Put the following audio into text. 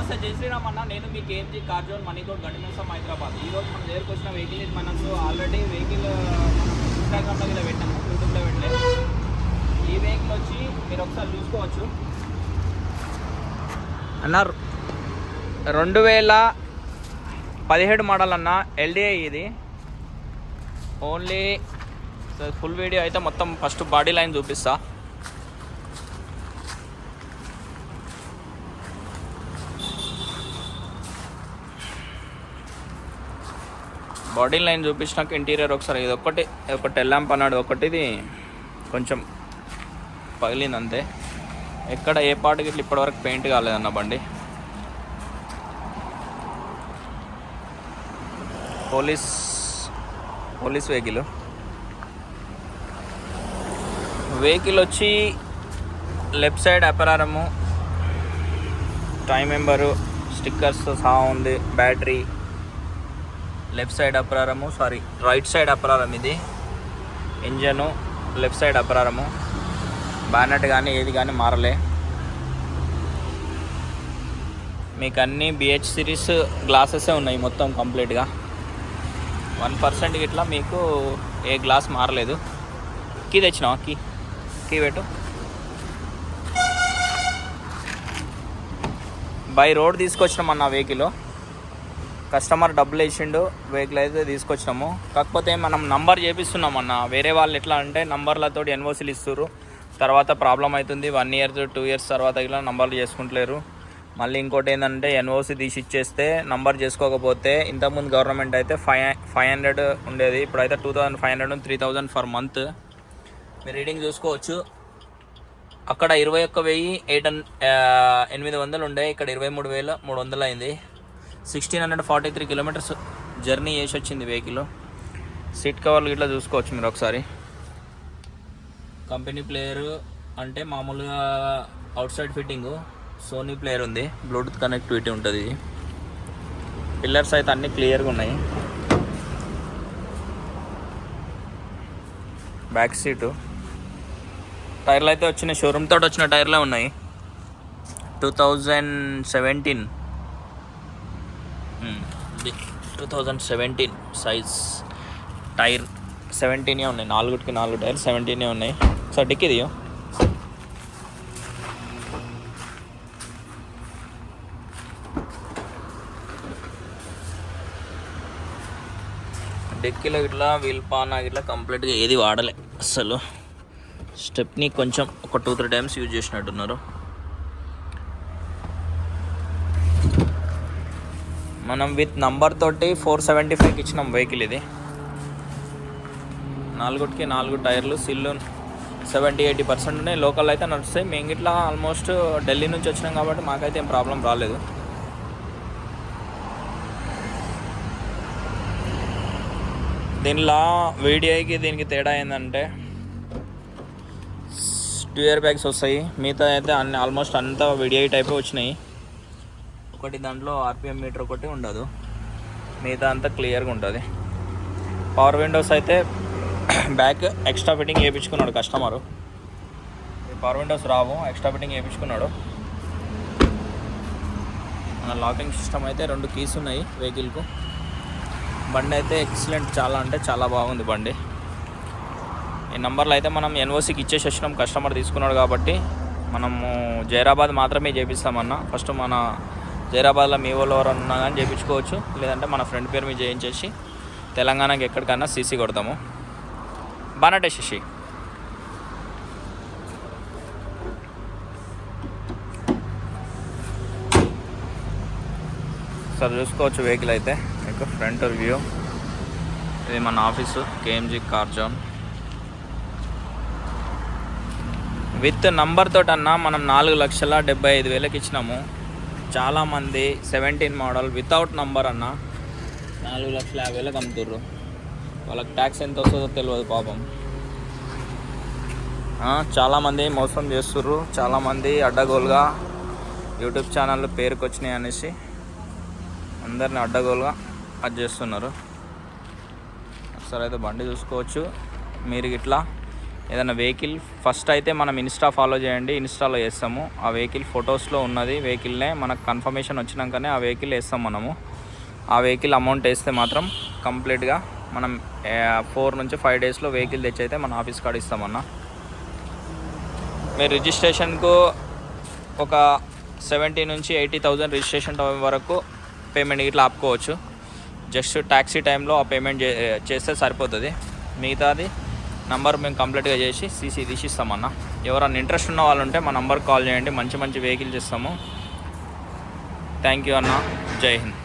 నమస్తే జై శ్రీరామ్ అన్న. నేను మీ కేఎంజీ కార్ జోన్ మణికోట్ గండిమేసం హైదరాబాద్. ఈరోజు మన దగ్గరకు వచ్చిన వెహికల్ ఇది. మనకు ఆల్రెడీ వెహికల్ మనం ఇన్స్టాగ్రామ్లో ఇలా పెట్టాము, యూట్యూబ్లో పెట్టలేదు. ఈ వెహికల్ వచ్చి మీరు ఒకసారి చూసుకోవచ్చు అన్న. 2017 మోడల్ అన్న, ఎల్డిఐ ఇది. ఓన్లీ ఫుల్ వీడియో అయితే మొత్తం ఫస్ట్ బాడీ లైన్ చూపిస్తా. బాడీ లైన్ చూపించినాక ఇంటీరియర్ ఒకసారి ఇది ఒకటి టెల్ ల్యాంప్ అన్నాడు ఒకటి, ఇది కొంచెం పగిలింది అంతే. ఎక్కడ ఏ పార్ట్కి ఇట్లా ఇప్పటివరకు పెయింట్ కాలేదన్న బండి. పోలీస్ వెహికల్ వచ్చి లెఫ్ట్ సైడ్ అపరారము, టైం మెంబరు, స్టిక్కర్స్తో సహా ఉంది. బ్యాటరీ లెఫ్ట్ సైడ్ అపరారము, రైట్ సైడ్ అపరారం ఇది. ఇంజను లెఫ్ట్ సైడ్ అపరారము. బ్యానెట్ కానీ ఏది కానీ మారలే. మీకు అన్నీ బిహెచ్ సిరీస్ గ్లాసెసే ఉన్నాయి మొత్తం కంప్లీట్గా. 1% ఇట్లా మీకు ఏ గ్లాస్ మారలేదు. కీ తెచ్చినావా? కీ పెట్టు. బై రోడ్ తీసుకొచ్చినాం అన్న వెహికల్. కస్టమర్ డబ్బులు వేసిండు, వెహికల్ అయితే తీసుకొచ్చినాము. కాకపోతే మనం నంబర్ చేపిస్తున్నాం అన్న. వేరే వాళ్ళు ఎట్లా అంటే నంబర్లతో ఎన్ఓసీలు ఇస్తారు, తర్వాత ప్రాబ్లం అవుతుంది. 1 year 2 years తర్వాత ఇలా నంబర్లు చేసుకుంటలేరు. మళ్ళీ ఇంకోటి ఏంటంటే ఎన్ఓసీ తీసి ఇచ్చేస్తే నంబర్ చేసుకోకపోతే, ఇంతకుముందు గవర్నమెంట్ అయితే 500 ఉండేది, ఇప్పుడైతే 2500 3000 ఫర్ మంత్. మీరు రీడింగ్ చూసుకోవచ్చు. అక్కడ 21,800 ఉండే, ఇక్కడ 23,300 అయింది. 1643 కిలోమీటర్స్ జర్నీ చేసి వచ్చింది వెహికల్. సీట్ కవర్లు ఇట్లా చూసుకోవచ్చు మీరు ఒకసారి. కంపెనీ ప్లేయర్ అంటే మామూలుగా outside fitting Sony player ఉంది, బ్లూటూత్ కనెక్టివిటీ ఉంటుంది. పిల్లర్స్ అయితే అన్నీ క్లియర్గా ఉన్నాయి. బ్యాక్ సీటు టైర్లు అయితే వచ్చిన షోరూమ్ తోటి వచ్చిన టైర్లే ఉన్నాయి. 2017 సైజ్ టైర్ 17 ఉన్నాయి. 4కి 4 టైర్ 17 ఉన్నాయి. So dicky దియో. డిక్కీలో ఇట్లా వీల్ పానా ఇట్లా కంప్లీట్గా ఏది వాడలే అసలు. స్టెప్ని కొంచెం ఒక 2-3 టైమ్స్ యూజ్ చేసినట్టున్నారు. మనం విత్ నంబర్ తోటి 475కి ఇచ్చినాం వెహికల్ ఇది. 4కి 4 టైర్లు, సిల్లు 70-80% ఉన్నాయి. లోకల్ అయితే నడుస్తాయి. మేము ఇట్లా ఆల్మోస్ట్ ఢిల్లీ నుంచి వచ్చినాం కాబట్టి మాకైతే ఏం ప్రాబ్లం రాలేదు. దీనిలో వీడియోకి దీనికి తేడా ఏంటంటే 2 ఇయర్ బ్యాగ్స్ వస్తాయి. మిగతా అయితే ఆల్మోస్ట్ అంతా వీడియో టైపే వచ్చినాయి. ఒకటి దాంట్లో ఆర్పిఎం మీటర్ ఒకటి ఉండదు, మిగతా అంతా క్లియర్గా ఉంటుంది. పవర్ విండోస్ అయితే బ్యాక్ ఎక్స్ట్రా ఫిట్టింగ్ చేయించుకున్నాడు కస్టమరు. పవర్ విండోస్ రావు, ఎక్స్ట్రా ఫిట్టింగ్ చేయించుకున్నాడు. మన లాకింగ్ సిస్టమ్ అయితే 2 కీస్ ఉన్నాయి వెహికల్కు. బండి అయితే ఎక్సలెంట్, చాలా అంటే చాలా బాగుంది బండి. ఈ నంబర్లో అయితే మనం ఎన్ఓసీకి ఇచ్చేసి వచ్చినాం. కస్టమర్ తీసుకున్నాడు కాబట్టి మనము జైరాబాద్ మాత్రమే చేపిస్తామన్నా. ఫస్ట్ మన జైరాబాద్లో మీ వాళ్ళు ఎవరన్నా ఉన్నా కానీ చేయించుకోవచ్చు, లేదంటే మన ఫ్రెండ్ పేరు మీద చేయించేసి తెలంగాణకి ఎక్కడికన్నా సీసీ కొడతాము. బానటే శశి సార్ చూసుకోవచ్చు వెహికల్ అయితే మీకు ఫ్రంట్ వ్యూ. ఇది మన office KMG car zone. With number తోటన్నా మనం 4,75,000కి ఇచ్చినాము. చాలామంది 17 మోడల్ వితౌట్ నంబర్ అన్న 4,50,000కి అమ్ముతుర్రు. వాళ్ళకి ట్యాక్స్ ఎంత వస్తుందో తెలియదు పాపం. చాలామంది మోసం చేస్తుర్రు. చాలామంది అడ్డగోలుగా యూట్యూబ్ ఛానళ్ళు పేరుకు వచ్చినాయి అనేసి అందరిని అడ్డగోలుగా అది చేస్తున్నారు. ఒకసారి అయితే బండి చూసుకోవచ్చు. మీరు ఇట్లా ఏదైనా వెహికల్ ఫస్ట్ అయితే మనం ఇన్స్టా ఫాలో చేయండి, ఇన్స్టాలో వేస్తాము. ఆ వెహికల్ ఫొటోస్లో ఉన్నది వెహికల్నే మనకు కన్ఫర్మేషన్ వచ్చినాకనే ఆ వెహికల్ వేస్తాం మనము. ఆ వెహికల్ అమౌంట్ వేస్తే మాత్రం కంప్లీట్గా మనం 4 నుంచి 5 డేస్లో వెహికల్ తెచ్చి అయితే మన ఆఫీస్ కాడ ఇస్తామన్నా. మీరు రిజిస్ట్రేషన్కు ఒక 70 నుంచి 80,000 రిజిస్ట్రేషన్ టైం వరకు పేమెంట్ ఇట్లా ఆపుకోవచ్చు. జస్ట్ ట్యాక్సీ టైంలో ఆ పేమెంట్ చేస్తే సరిపోతుంది. మిగతాది నంబర్ మేము కంప్లీట్గా చేసి సీసీ తీసిస్తామన్నా. ఎవరైనా ఇంట్రెస్ట్ ఉన్న వాళ్ళు ఉంటే మా నంబర్కి కాల్ చేయండి, మంచి మంచి వెహికల్స్ ఇస్తాము. థ్యాంక్ యూ అన్న. జై హింద్.